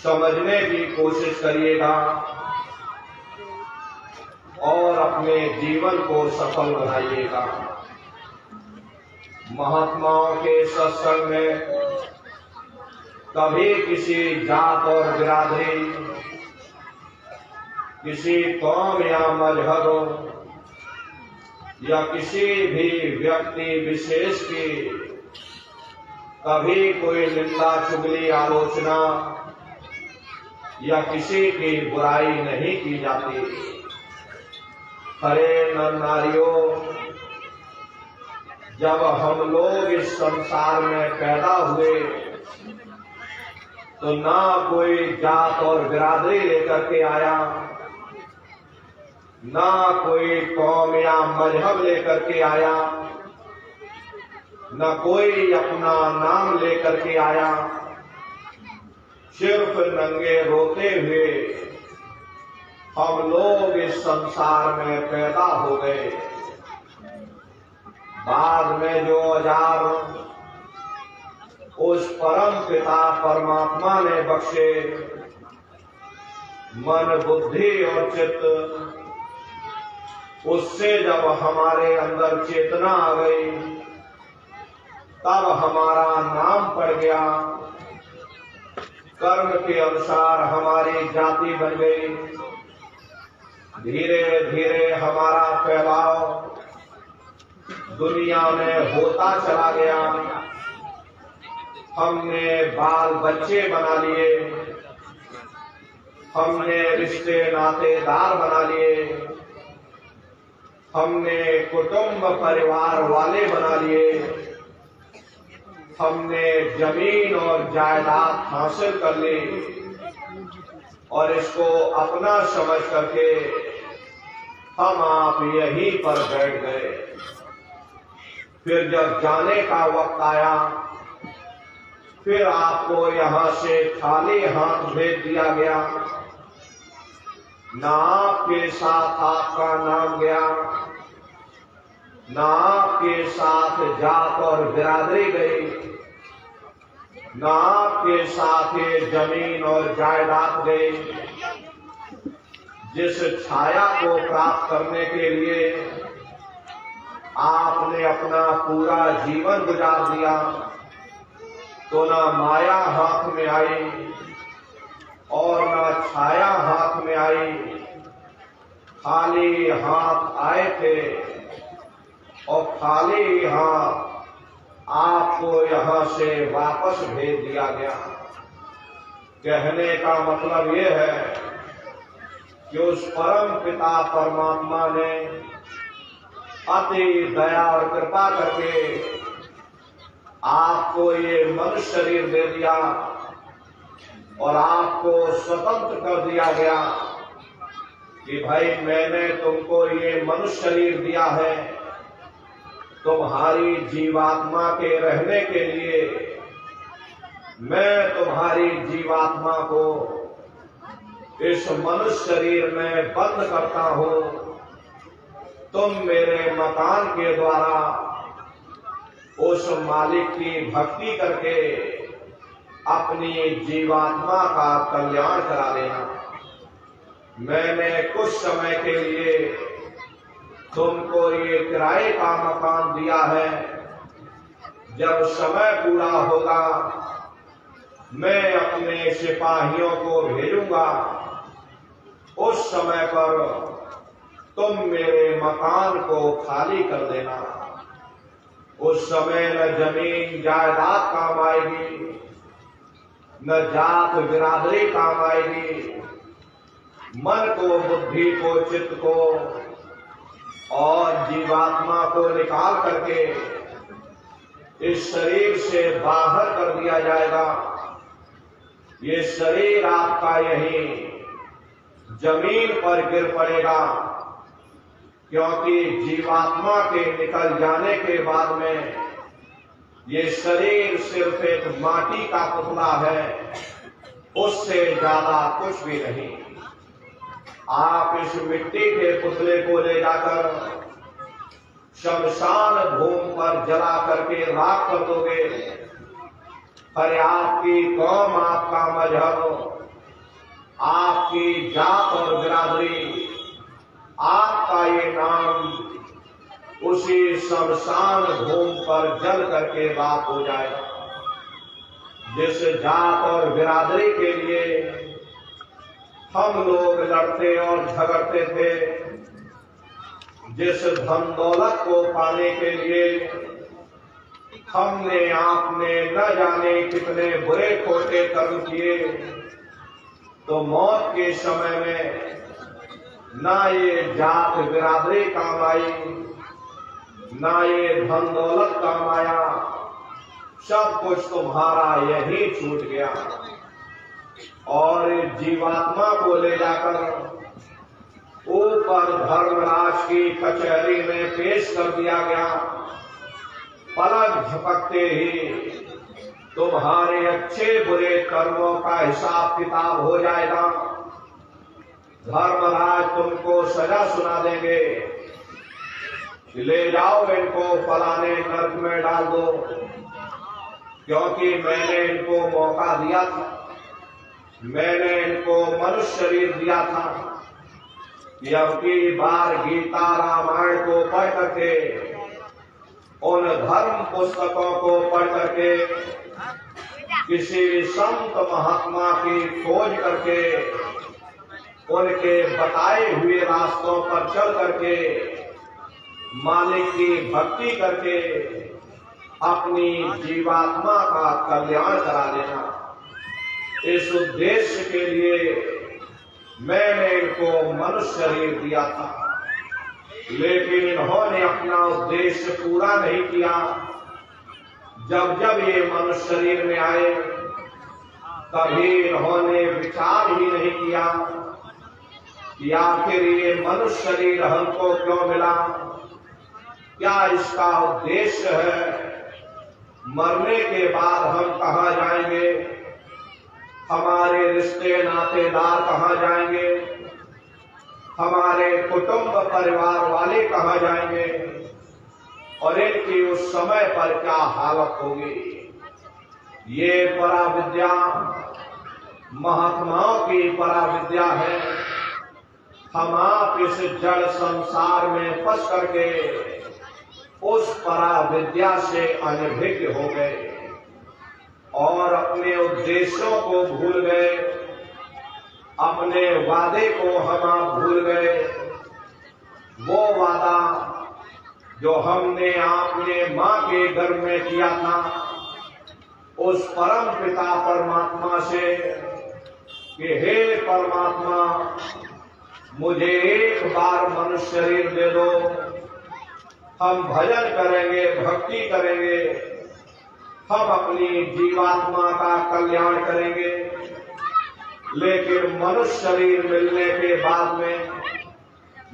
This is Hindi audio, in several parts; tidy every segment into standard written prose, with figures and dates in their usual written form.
समझने की कोशिश करिएगा और अपने जीवन को सफल बनाइएगा। महात्माओं के सत्संग में कभी किसी जात और बिरादरी, किसी कौम या मजहब या किसी भी व्यक्ति विशेष की कभी कोई निंदा, चुगली, आलोचना या किसी की बुराई नहीं की जाती। हरे नर नारियों, जब हम लोग इस संसार में पैदा हुए तो ना कोई जात और बिरादरी लेकर के आया, ना कोई कौम या मजहब लेकर के आया, न कोई अपना नाम लेकर के आया। सिर्फ नंगे रोते हुए हम लोग इस संसार में पैदा हो गए। बाद में जो औजार उस परम पिता परमात्मा ने बख्शे, मन, बुद्धि और चित्त, उससे जब हमारे अंदर चेतना आ गई तब हमारा नाम पड़ गया। कर्म के अनुसार हमारी जाति बन गई। धीरे धीरे हमारा फैलाव दुनिया में होता चला गया। हमने बाल बच्चे बना लिए, हमने रिश्ते नातेदार बना लिए, हमने कुटुंब परिवार वाले बना लिए, हमने जमीन और जायदाद हासिल कर ली और इसको अपना समझ करके हम आप यहीं पर बैठ गए। फिर जब जाने का वक्त आया, फिर आपको यहाँ से खाली हाथ भेज दिया गया। ना आपके साथ आपका नाम गया, ना आपके साथ जात और बिरादरी गई, ना आपके साथ ये जमीन और जायदाद गई। जिस छाया को प्राप्त करने के लिए आपने अपना पूरा जीवन गुजार दिया, तो ना माया हाथ में आई और ना छाया हाथ में आई। खाली हाथ आए थे और खाली हाथ आपको यहाँ से वापस भेज दिया गया। कहने का मतलब ये है कि उस परम पिता परमात्मा ने अति दया और कृपा करके आपको ये मनुष्य शरीर दे दिया और आपको स्वतंत्र कर दिया गया कि भाई मैंने तुमको ये मनुष्य शरीर दिया है तुम्हारी जीवात्मा के रहने के लिए। मैं तुम्हारी जीवात्मा को इस मनुष्य शरीर में बंद करता हूं। तुम मेरे मकान के द्वारा उस मालिक की भक्ति करके अपनी जीवात्मा का कल्याण करा लेना। मैंने कुछ समय के लिए तुमको ये किराए का मकान दिया है। जब समय पूरा होगा मैं अपने सिपाहियों को भेजूंगा। उस समय पर तुम मेरे मकान को खाली कर देना। उस समय न जमीन जायदाद काम आएगी, न जात बिरादरी काम आएगी। मन को, बुद्धि को, चित्त को और जीवात्मा को निकाल करके इस शरीर से बाहर कर दिया जाएगा। ये शरीर आपका यहीं जमीन पर गिर पड़ेगा, क्योंकि जीवात्मा के निकल जाने के बाद में ये शरीर सिर्फ एक माटी का पुतला है, उससे ज्यादा कुछ भी नहीं। आप इस मिट्टी के पुतले को ले जाकर शमशान भूमि पर जला करके राख कर दोगे। पर आपकी कौम, आपका मजहब आपकी जात और बिरादरी, आपका ये नाम उसी शमशान भूमि पर जल करके राख हो जाएगा। जिस जात और बिरादरी के लिए हम लोग लड़ते और झगड़ते थे, जिस धन दौलत को पाने के लिए हमने आपने न जाने कितने बुरे खोटे कर्म किए, तो मौत के समय में ना ये जात बिरादरी काम आई, ना ये धन दौलत काम आया, सब कुछ तुम्हारा यही छूट गया और जीवात्मा को ले जाकर ऊपर धर्मराज की कचहरी में पेश कर दिया गया। पलक झपकते ही तुम्हारे अच्छे बुरे कर्मों का हिसाब किताब हो जाएगा। धर्मराज तुमको सजा सुना देंगे, ले जाओ इनको फलाने नर्क में डाल दो, क्योंकि मैंने इनको मौका दिया था, मैंने इनको मनुष्य शरीर दिया था कि अब की बार गीता रामायण को पढ़ करके, उन धर्म पुस्तकों को पढ़ करके, किसी संत महात्मा की खोज करके, उनके बताए हुए रास्तों पर चल करके, मालिक की भक्ति करके अपनी जीवात्मा का कल्याण करा देना। इस उद्देश्य के लिए मैंने इनको मनुष्य शरीर दिया था, लेकिन इन्होंने अपना उद्देश्य पूरा नहीं किया। जब जब ये मनुष्य शरीर में आए, कभी इन्होंने विचार ही नहीं किया कि आखिर ये मनुष्य शरीर हमको क्यों मिला, क्या इसका उद्देश्य है, मरने के बाद हम कहाँ जाएंगे, हमारे रिश्ते नातेदार कहाँ जाएंगे, हमारे कुटुंब परिवार वाले कहाँ जाएंगे और इनकी उस समय पर क्या हालत होगी। ये पराविद्या महात्माओं की पराविद्या है। हम आप इस जड़ संसार में फंस करके उस पराविद्या से अनभिज्ञ हो गए और अपने उद्देश्यों को भूल गए, अपने वादे को हम आप भूल गए। वो वादा जो हमने आपने मां के गर्भ में किया था उस परम पिता परमात्मा से कि हे परमात्मा, मुझे एक बार मनुष्य शरीर दे दो, हम भजन करेंगे, भक्ति करेंगे, हम अपनी जीवात्मा का कल्याण करेंगे। लेकिन मनुष्य शरीर मिलने के बाद में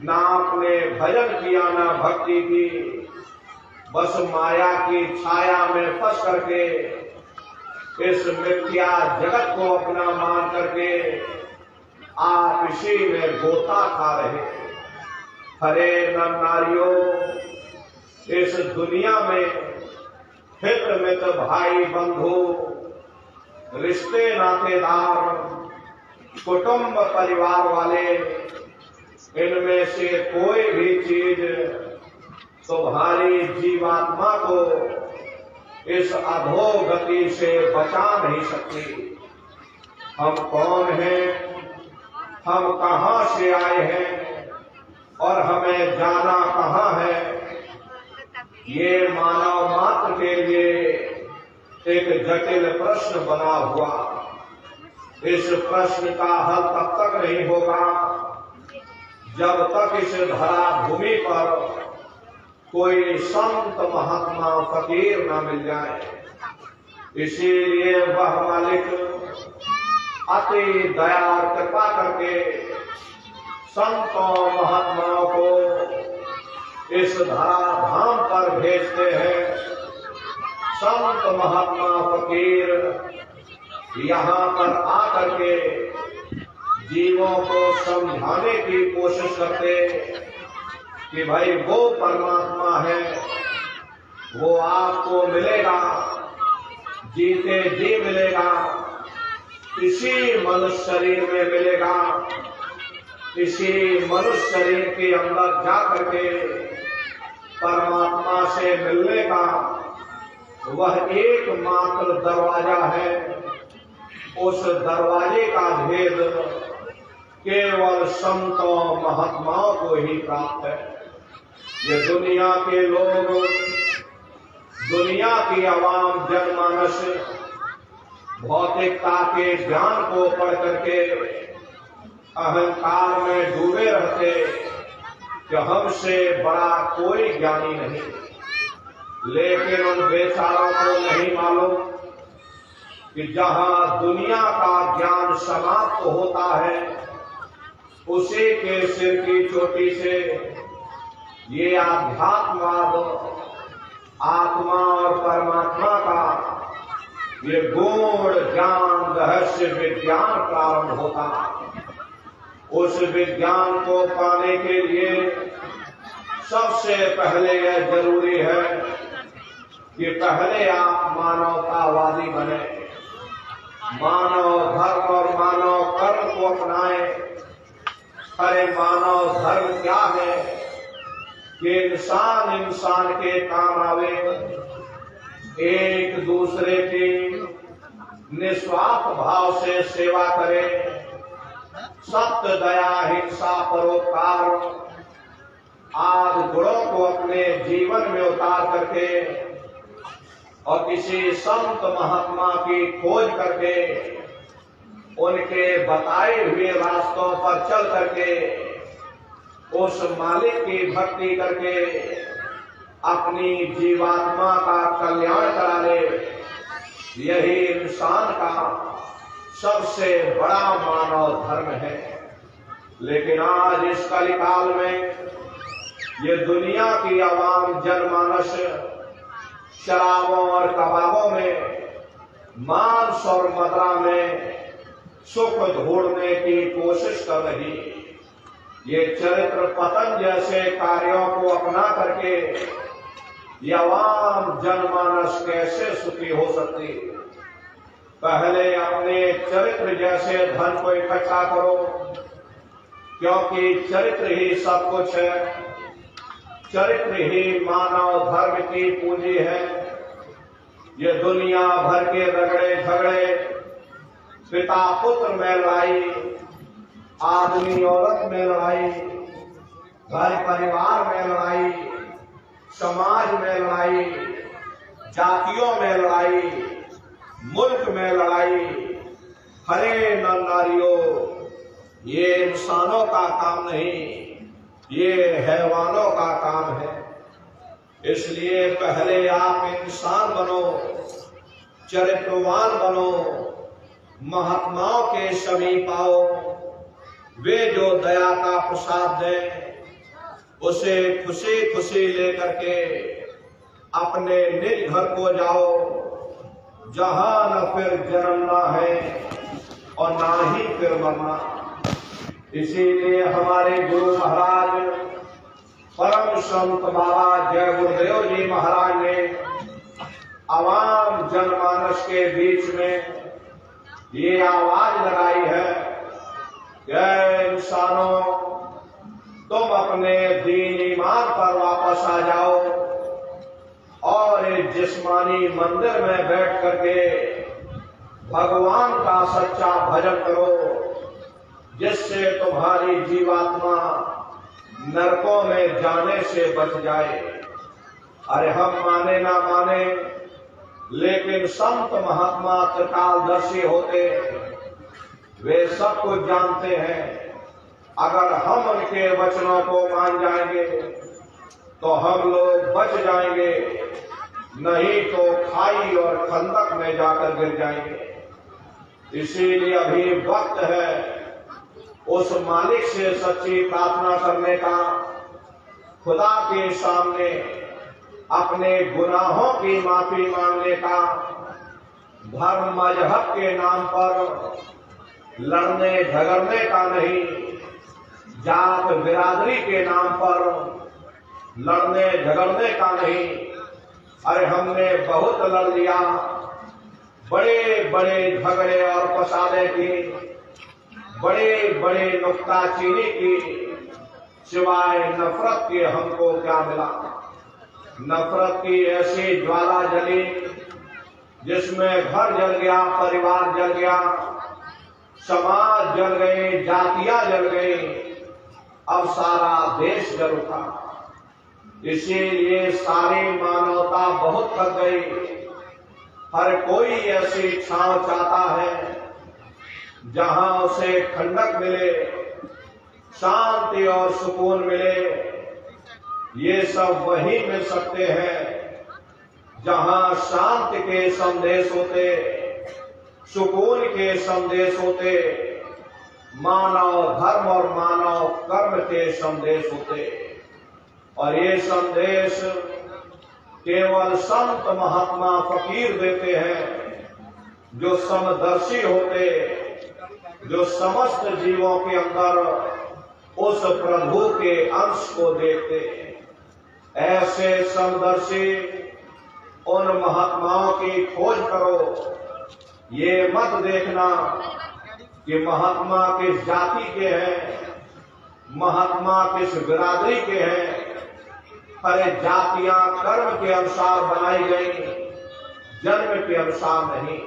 ना आपने भजन किया ना भक्ति की, बस माया की छाया में फंस करके इस मिथ्या जगत को अपना मान करके आप इसी में गोता खा रहे। हरे नर नारियों, इस दुनिया में हित मित्र भाई बंधु रिश्ते नातेदार कुटुंब परिवार वाले, इनमें से कोई भी चीज तुम्हारी जीवात्मा को इस अधोगति से बचा नहीं सकती। हम कौन हैं, हम कहां से आए हैं और हमें जाना कहां है, ये मानव मात्र के लिए एक जटिल प्रश्न बना हुआ। इस प्रश्न का हल तब तक नहीं होगा जब तक इस धरा भूमि पर कोई संत महात्मा फकीर न मिल जाए। इसीलिए वह मालिक अति दया और कृपा करके संतों महात्माओं को इस धरा धाम पर भेजते हैं। संत महात्मा फकीर यहाँ पर आकर के जीवों को समझाने की कोशिश करते कि भाई वो परमात्मा है, वो आपको मिलेगा, जीते जी मिलेगा, इसी मनुष्य शरीर में मिलेगा। इसी मनुष्य शरीर के अंदर जा करके परमात्मा से मिलने का वह एकमात्र दरवाजा है। उस दरवाजे का भेद केवल संतों महात्माओं को ही प्राप्त है। ये दुनिया के लोग, दुनिया की आवाम जनमानस भौतिकता के ज्ञान को पढ़ करके अहंकार में डूबे रहते कि हमसे बड़ा कोई ज्ञानी नहीं। लेकिन उन बेचारों को नहीं मालूम कि जहां दुनिया का ज्ञान समाप्त होता है, उसी के सिर की चोटी से ये आध्यात्मवाद, आत्मा और परमात्मा का ये गूढ़ ज्ञान, रहस्य विज्ञान प्रारंभ होता है। उस विज्ञान को पाने के लिए सबसे पहले यह जरूरी है कि पहले आप मानवतावादी बने, मानव धर्म और मानव कर्म को अपनाएं। अरे मानव धर्म क्या है कि इंसान इंसान के काम आवे, एक दूसरे की निस्वार्थ भाव से सेवा करे, सत्य, दया, हिंसा, परोपकार आदि गुणों को अपने जीवन में उतार करके और किसी संत महात्मा की खोज करके उनके बताए हुए रास्तों पर चल करके उस मालिक की भक्ति करके अपनी जीवात्मा का कल्याण करा ले, यही इंसान का सबसे बड़ा मानव धर्म है। लेकिन आज इस कलिकाल में ये दुनिया की आवाम जनमानस शराबों और कबाबों में, मांस और मदिरा में सुख ढूंढने की कोशिश कर रही। ये चरित्र पतन जैसे कार्यों को अपना करके ये आवाम जनमानस कैसे सुखी हो सकती? पहले अपने चरित्र जैसे धन को इकट्ठा करो, क्योंकि चरित्र ही सब कुछ है। चरित्र ही मानव धर्म की पूंजी है। ये दुनिया भर के रगड़े झगड़े, पिता पुत्र में लड़ाई, आदमी औरत में लड़ाई, घर परिवार में लड़ाई, समाज में लड़ाई, जातियों में लड़ाई, मुल्क में लड़ाई, हरे नर नारियों, ये इंसानों का काम नहीं, ये हैवानों का काम है। इसलिए पहले आप इंसान बनो, चरित्रवान बनो, महात्माओं के समीप आओ। वे जो दया का प्रसाद दें, उसे खुशी खुशी लेकर के अपने निज घर को जाओ, जहां न फिर जन्मना है और ना ही फिर मरना। इसीलिए हमारे गुरु महाराज परम संत बाबा जय गुरुदेव जी महाराज ने आवाम जनमानस के बीच में ये आवाज लगाई है कि इंसानों, तुम अपने दीन ईमान पर वापस आ जाओ और इस जिस्मानी मंदिर में बैठ करके भगवान का सच्चा भजन करो, जिससे तुम्हारी जीवात्मा नरकों में जाने से बच जाए। अरे हम माने ना माने, लेकिन संत महात्मा त्रिकालदर्शी होते, वे सब कुछ जानते हैं। अगर हम उनके वचनों को मान जाएंगे तो हम लोग बच जाएंगे, नहीं तो खाई और खंदक में जाकर गिर जाएंगे। इसीलिए अभी वक्त है उस मालिक से सच्ची प्रार्थना करने का, खुदा के सामने अपने गुनाहों की माफी मांगने का, धर्म मजहब के नाम पर लड़ने झगड़ने का नहीं, जात बिरादरी के नाम पर लड़ने झगड़ने का नहीं। अरे हमने बहुत लड़ लिया, बड़े बड़े झगड़े और फसादे की, बड़े बड़े नुक्ताचीनी की, सिवाय नफरत के हमको क्या मिला। नफरत की ऐसी ज्वाला जली जिसमें घर जल गया, परिवार जल गया, समाज जल गए, जातियां जल गई, अब सारा देश जल उठा। इसीलिए सारी मानवता बहुत थक गई। हर कोई ऐसी छांव चाहता है जहां उसे ठंडक मिले, शांति और सुकून मिले। ये सब वही मिल सकते हैं जहां शांति के संदेश होते, सुकून के संदेश होते, मानव धर्म और मानव कर्म के संदेश होते। और ये संदेश केवल संत महात्मा फकीर देते हैं, जो समदर्शी होते, जो समस्त जीवों के अंदर उस प्रभु के अंश को देखते। ऐसे समदर्शी उन महात्माओं की खोज करो। ये मत देखना कि महात्मा किस जाति के हैं, महात्मा किस बिरादरी के हैं। अरे जातियां कर्म के अनुसार बनाई गई, जन्म के अनुसार नहीं।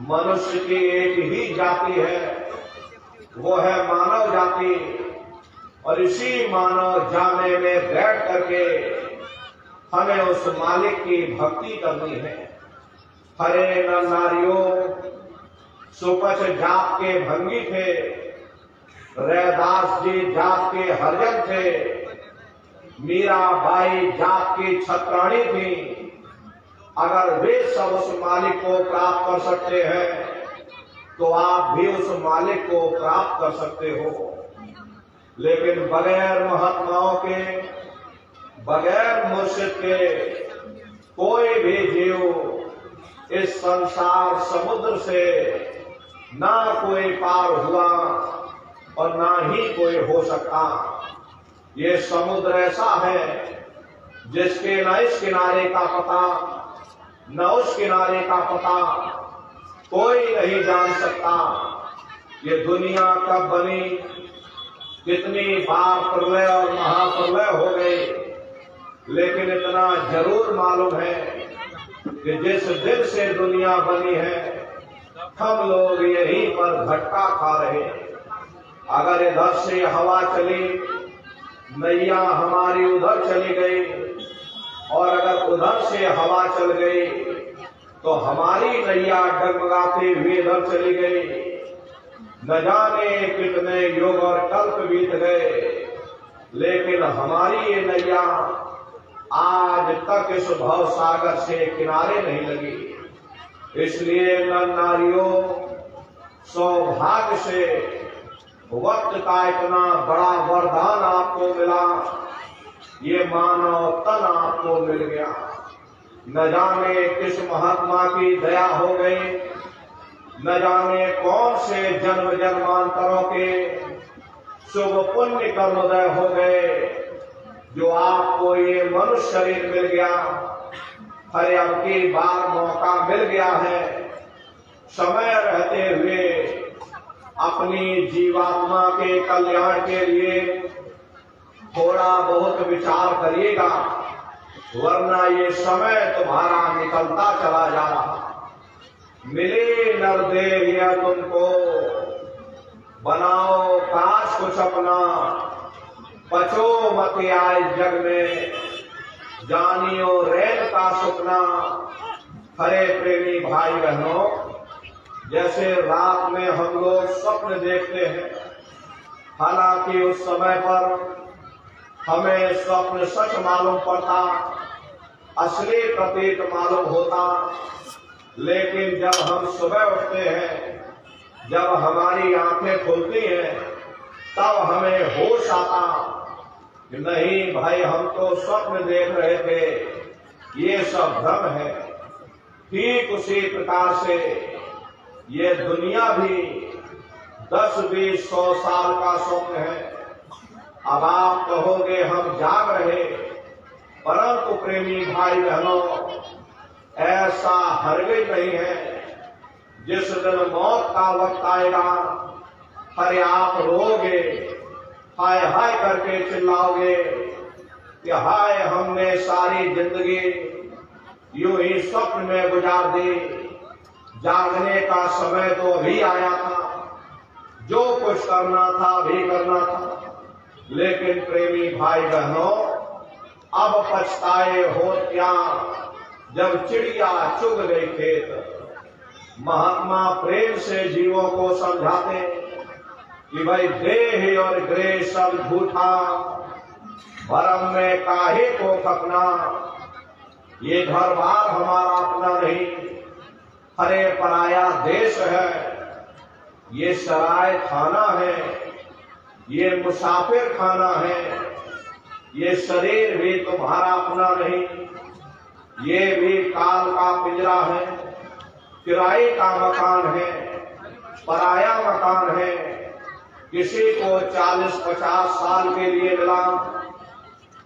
मनुष्य की एक ही जाति है, वो है मानव जाति। और इसी मानव जाने में बैठ करके हमें उस मालिक की भक्ति करनी है। हरे नर नारियों, सुपच जात के भंगी थे, रैदास जी जात के हरिजन थे, मीराबाई जात की छत्राणी थी। अगर वे सब उस मालिक को प्राप्त कर सकते हैं तो आप भी उस मालिक को प्राप्त कर सकते हो। लेकिन बगैर महात्माओं के, बगैर मुर्शिद के कोई भी जीव इस संसार समुद्र से ना कोई पार हुआ और ना ही कोई हो सकता। ये समुद्र ऐसा है जिसके न इस किनारे का पता न उस किनारे का पता कोई नहीं जान सकता। ये दुनिया कब बनी, कितनी बार प्रलय और महाप्रलय हो गए, लेकिन इतना जरूर मालूम है कि जिस दिन से दुनिया बनी है हम लोग यहीं पर झटका खा रहे हैं। अगर इधर से हवा चली, नैया हमारी उधर चली गई, और अगर उधर से हवा चल गई तो हमारी नैया डगमगाती हुई इधर चली गई। न जाने कितने युग और कल्प बीत गए, लेकिन हमारी ये नैया आज तक इस भव सागर से किनारे नहीं लगी। इसलिए नर नारियों, सौभाग्य से वक्त का इतना बड़ा वरदान आपको मिला, ये मानव तन आपको मिल गया। न जाने किस महात्मा की दया हो गई, न जाने कौन से जन्म जन्मांतरों के शुभ पुण्य कर्मोदय हो गए जो आपको ये मनुष्य शरीर मिल गया। हर अब की बार मौका मिल गया है, समय रहते हुए अपनी जीवात्मा के कल्याण के लिए थोड़ा बहुत विचार करिएगा, वरना ये समय तुम्हारा निकलता चला जा रहा। मिले नरदेविया तुमको, बनाओ काश कुछ अपना, बचो मत आए जग में, जानियो रैन का सुपना। हरे प्रेमी भाई बहनों, जैसे रात में हम लोग स्वप्न देखते हैं, हालांकि उस समय पर हमें स्वप्न सच मालूम पड़ता, असली प्रतीत मालूम होता। लेकिन जब हम सुबह उठते हैं, जब हमारी आंखें खुलती हैं, तब हमें होश आता कि नहीं भाई, हम तो स्वप्न देख रहे थे, ये सब भ्रम है। ठीक उसी प्रकार से ये दुनिया भी 10, 20, 100 साल का स्वप्न है। अब आप कहोगे हम जाग रहे, परंतु प्रेमी भाई बहनों, ऐसा हरगिज नहीं है। जिस दिन मौत का वक्त आएगा, अरे आप रोगे, हाय हाय करके चिल्लाओगे कि हाय हमने सारी जिंदगी यूं ही स्वप्न में गुजार दी, जागने का समय तो अभी आया था, जो कुछ करना था भी करना था। लेकिन प्रेमी भाई बहनों, अब पछताए हो क्या जब चिड़िया चुग गई खेत। महात्मा प्रेम से जीवों को समझाते कि भाई देह और ग्रह सब झूठा, भरम में काहे को खपना, ये घर बार हमारा अपना नहीं, हरे पराया देश है, ये सराय खाना है, ये मुसाफिर खाना है, ये शरीर भी तुम्हारा अपना नहीं, ये भी काल का पिंजरा है, किराए का मकान है, पराया मकान है। किसी को 40-50 साल के लिए मिला,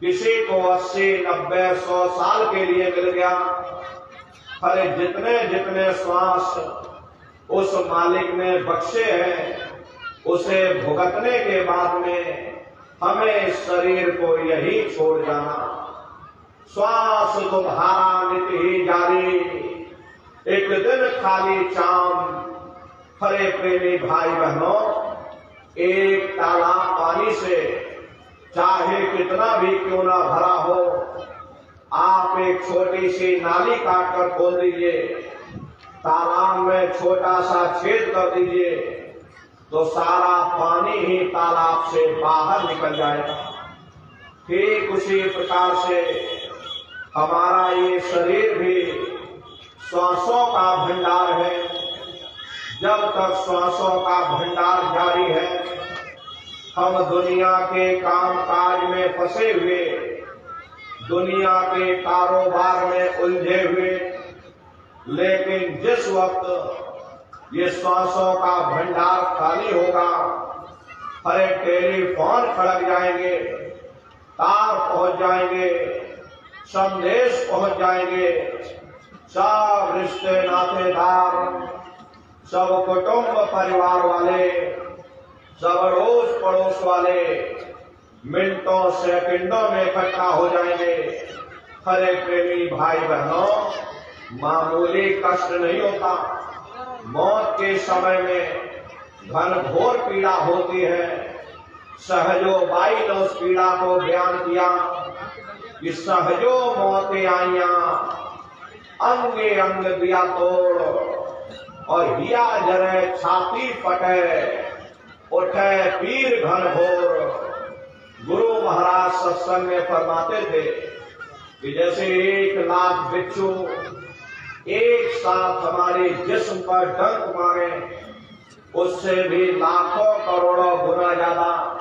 किसी को 80-90-100 साल के लिए मिल गया। अरे जितने जितने श्वास उस मालिक ने बख्शे हैं, उसे भुगतने के बाद में हमें इस शरीर को यही छोड़ जाना। श्वास तुम्हारा नित ही जारी, एक दिन खाली चाम। हरे प्रेमी भाई बहनों, एक तालाब पानी से चाहे कितना भी क्यों ना भरा हो, आप एक छोटी सी नाली काट कर खोल दीजिए, तालाब में छोटा सा छेद कर दीजिए, तो सारा पानी ही तालाब से बाहर निकल जाएगा। ठीक उसी प्रकार से हमारा ये शरीर भी श्वासों का भंडार है। जब तक श्वासों का भंडार जारी है, हम दुनिया के काम काज में फंसे हुए, दुनिया के कारोबार में उलझे हुए। लेकिन जिस वक्त ये श्वासों का भंडार खाली होगा, हरे टेलीफोन खड़क जाएंगे, तार पहुंच जाएंगे, संदेश पहुंच जाएंगे, सब रिश्ते नातेदार, सब कुटुंब परिवार वाले, सब अड़ोस पड़ोस वाले मिनटों सेकंडों में इकट्ठा हो जाएंगे। हरे प्रेमी भाई बहनों, मामूली कष्ट नहीं होता। मौत के समय में घनघोर पीड़ा होती है। सहजो बाई ने उस पीड़ा को बयान किया कि सहजो मौतें आइया, अंगे अंग दिया तोड़, और हिया जरे छाती फटे, उठे पीर घनघोर। गुरु महाराज सत्संग में फरमाते थे कि जैसे 1 लाख बिच्छू एक साथ हमारे जिस्म पर डंक मारे, उससे भी लाखों करोड़ों गुना ज्यादा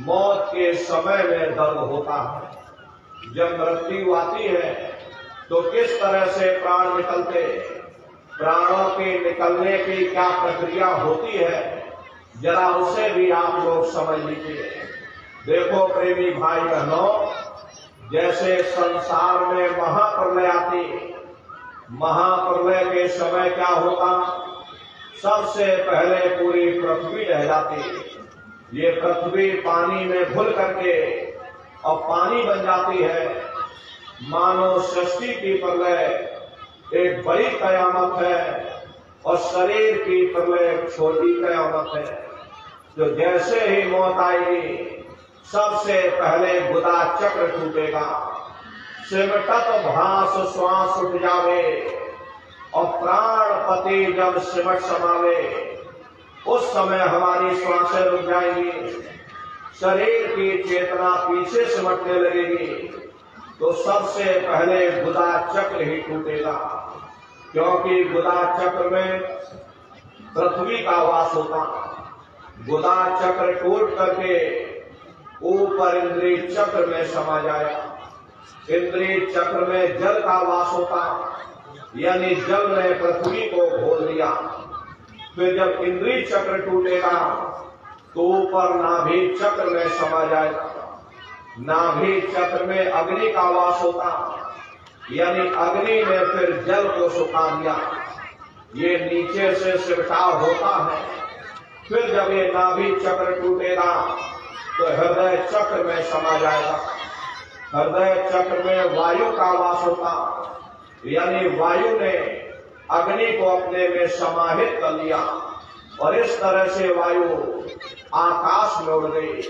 मौत के समय में दर्द होता है। जब मृत्यु आती है तो किस तरह से प्राण निकलते, प्राणों के निकलने की क्या प्रक्रिया होती है, जरा उसे भी आप लोग समझ लीजिए। देखो प्रेमी भाई बहनों, जैसे संसार में महाप्रलय आती, महाप्रलय के समय क्या होता, सबसे पहले पूरी पृथ्वी रह जाती। ये पृथ्वी पानी में घुल करके और पानी बन जाती है। मानव सृष्टि की प्रलय एक बड़ी कयामत है और शरीर की प्रलय एक छोटी कयामत है। जो जैसे ही मौत आएगी, सबसे पहले गुदा चक्र टूटेगा, सिमटत भास श्वास उठ जावे, और प्राण पति जब सिमट समावे, उस समय हमारी श्वासें रुक जाएंगी, शरीर की चेतना पीछे सिमटने लगेगी, तो सबसे पहले गुदा चक्र ही टूटेगा। क्योंकि गुदा चक्र में पृथ्वी का वास होता। गुदा चक्र टूट करके ऊपर इंद्रिय चक्र में समा जाएगा। इंद्रिय चक्र में जल का वास होता, यानी जल ने पृथ्वी को घोल दिया। फिर जब इंद्रिय चक्र टूटेगा तो ऊपर नाभि चक्र में समा जाएगा। नाभि चक्र में अग्नि का वास होता, यानी अग्नि ने फिर जल को सुखा दिया। ये नीचे से सिमटाव होता है। फिर जब ये नाभि चक्र टूटेगा तो हृदय चक्र में समा जाएगा। हृदय चक्र में वायु का वास होता, यानी वायु ने अग्नि को अपने में समाहित कर लिया और इस तरह से वायु आकाश में उड़ गई।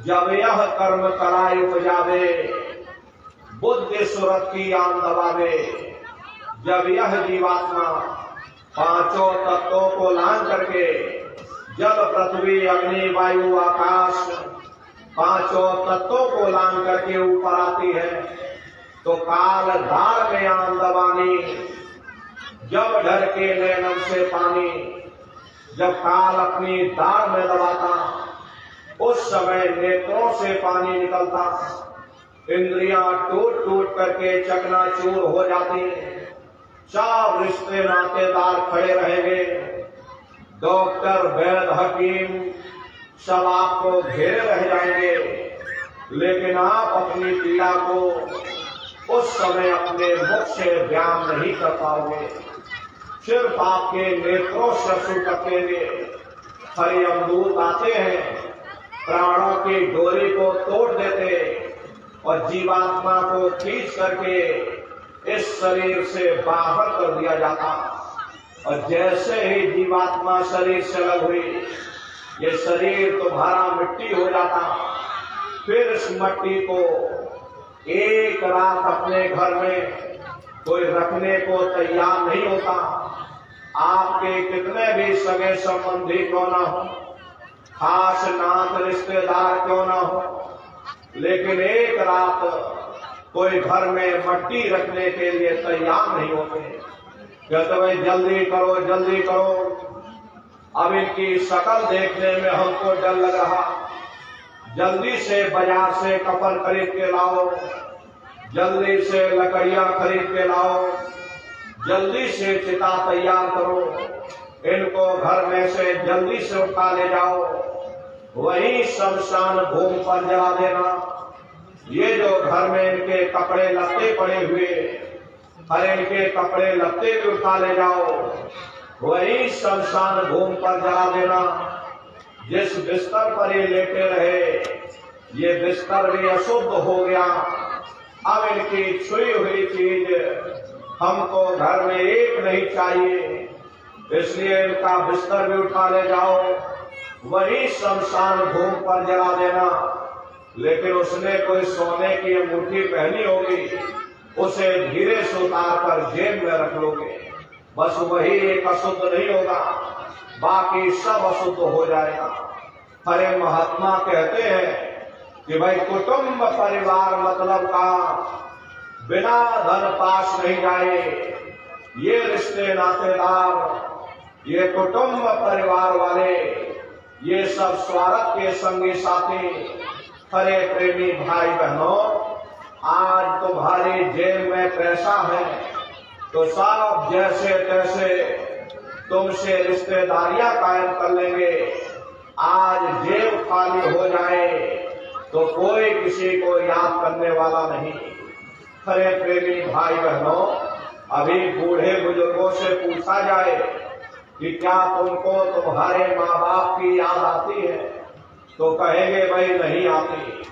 जब यह कर्म कराई उपजावे, बुद्धि सुरत की आन दबावे। जब यह जीवात्मा पांचों तत्वों को लान करके जल पृथ्वी अग्नि वायु आकाश पांचों तत्वों को लान करके ऊपर आती है तो काल धार में आन दबानी। जब डर के नैनम से पानी, जब काल अपनी दाढ़ में दबाता उस समय नेत्रों से पानी निकलता। इंद्रियां टूट टूट करके चकनाचूर हो जाती। सब रिश्ते नातेदार खड़े रहेंगे। डॉक्टर वैद हकीम सब आपको घेरे रह जाएंगे, लेकिन आप अपनी पीड़ा को उस समय अपने मुख से बयान नहीं कर पाओगे। सिर्फ आपके नेत्रों से अश्रु टपकेंगे। हरि अमदूत आते हैं, प्राणों की डोरी को तोड़ देते और जीवात्मा को खींच करके इस शरीर से बाहर कर दिया जाता। और जैसे ही जीवात्मा शरीर से अलग हुई, ये शरीर तुम्हारा मिट्टी हो जाता। फिर इस मिट्टी को एक रात अपने घर में कोई रखने को तैयार नहीं होता। आपके कितने भी सगे संबंधी क्यों ना हो, खास नात रिश्तेदार क्यों ना हो, लेकिन एक रात कोई घर में मट्टी रखने के लिए तैयार नहीं होते। कहते भाई जल्दी करो जल्दी करो, अब इनकी शक्ल देखने में हमको डर लग रहा। जल्दी से बाजार से कफन खरीद के लाओ, जल्दी से लकड़ियां खरीद के लाओ, जल्दी से चिता तैयार करो, इनको घर में से जल्दी से उठा ले जाओ, वही शमशान भूमि पर जला देना। ये जो घर में इनके कपड़े लत्ते पड़े हुए, हर इनके कपड़े लत्ते भी उठा ले जाओ, वही शमशान भूमि पर जला देना। जिस बिस्तर पर ये लेटे रहे, ये बिस्तर भी अशुद्ध हो गया। अब इनकी छुई हुई चीज हमको घर में एक नहीं चाहिए, इसलिए इनका बिस्तर भी उठा ले जाओ, वही शमशान भूमि पर जला देना। लेकिन उसने कोई सोने की अंगूठी पहनी होगी, उसे धीरे से उतार कर जेब में रख लोगे। बस वही एक अशुद्ध नहीं होगा, बाकी सब अशुद्ध हो जाएगा। हरे महात्मा कहते हैं कि भाई कुटुंब परिवार मतलब का बिना धन पास नहीं जाए। ये रिश्ते नातेदार, ये कुटुंब परिवार वाले, ये सब स्वार्थ के संगी साथी। हरे प्रेमी भाई बहनों, आज तुम्हारी जेब में पैसा है तो सब जैसे तैसे तुमसे रिश्तेदारियां कायम कर लेंगे। आज जेब खाली हो जाए तो कोई किसी को याद करने वाला नहीं। हरे प्रेमी भाई बहनों, अभी बूढ़े बुजुर्गों से पूछा जाए कि क्या तुमको तुम्हारे माँ बाप की याद आती है, तो कहेंगे भाई नहीं आती।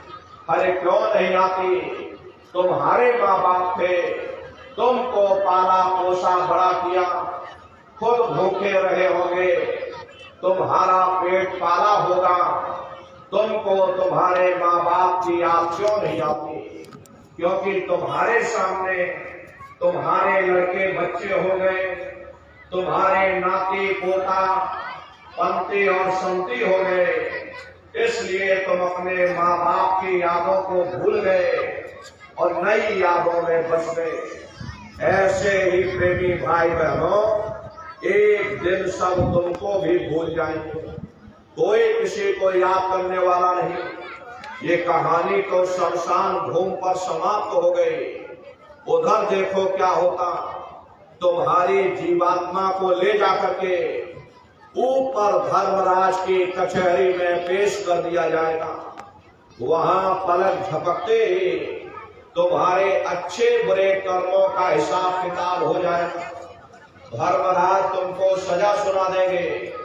अरे क्यों नहीं आती? तुम्हारे माँ बाप थे, तुमको पाला पोसा बड़ा किया, खुद भूखे रहे होंगे, तुम्हारा पेट पाला होगा, तुमको तुम्हारे माँ बाप की याद क्यों नहीं आती? क्योंकि तुम्हारे सामने तुम्हारे लड़के बच्चे हो गए, तुम्हारे नाती पोता पंती और संती हो गए, इसलिए तुम अपने माँ बाप की यादों को भूल गए और नई यादों में बस गए। ऐसे ही प्रेमी भाई बहनों, एक दिन सब तुमको भी भूल जाएंगे, कोई किसी को याद करने वाला नहीं। ये कहानी तो शमशान भूमि पर समाप्त हो गई। उधर देखो क्या होता, तुम्हारी जीवात्मा को ले जाकर के ऊपर धर्मराज की कचहरी में पेश कर दिया जाएगा। वहां पलक झपकते ही तुम्हारे अच्छे बुरे कर्मों का हिसाब किताब हो जाएगा। धर्मराज तुमको सजा सुना देंगे।